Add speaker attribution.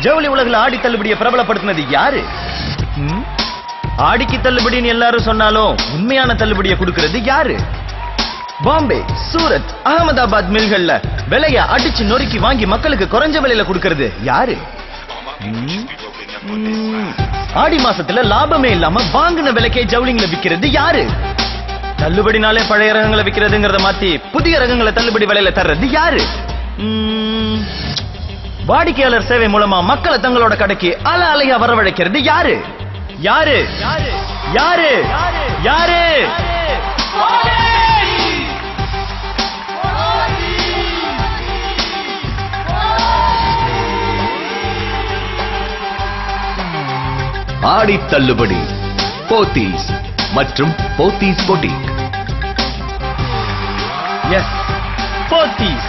Speaker 1: ஜவுளி உலகில் ஆடி தள்ளுபடியை பிரபலப்படுத்தினது யாரு? ஆடிக்கு தள்ளுபடின்னு எல்லாரும் சொன்னாலும் உண்மையான தள்ளுபடியை கொடுக்கிறது யாரு? பாம்பே, சூரத், அகமதாபாத் மில்கள்ல விலைய அடிச்சு நொறுக்கி வாங்கி மக்களுக்கு குறைஞ்ச விலையில கொடுக்கிறது யாரு? ஆடி மாசத்துல லாபமே இல்லாம வாங்கின விலைக்கே ஜவுளிங்களை விக்கிறது யாரு? தள்ளுபடினாலே பழைய ரகங்களை விக்கிறதுங்கிறத மாத்தி புதிய ரகங்களை தள்ளுபடி விலையில தர்றது யாரு? வாடிக்கையாளர் சேவை மூலமா மக்களை தங்களோட கடைக்கு அலையா வரவழைக்கிறது யாரு? யாரு? யாரு? யாரு?
Speaker 2: ஆடி தள்ளுபடி போத்தீஸ் மற்றும் போத்தீஸ் பொட்டிக்.
Speaker 1: எஸ், போத்தீஸ்.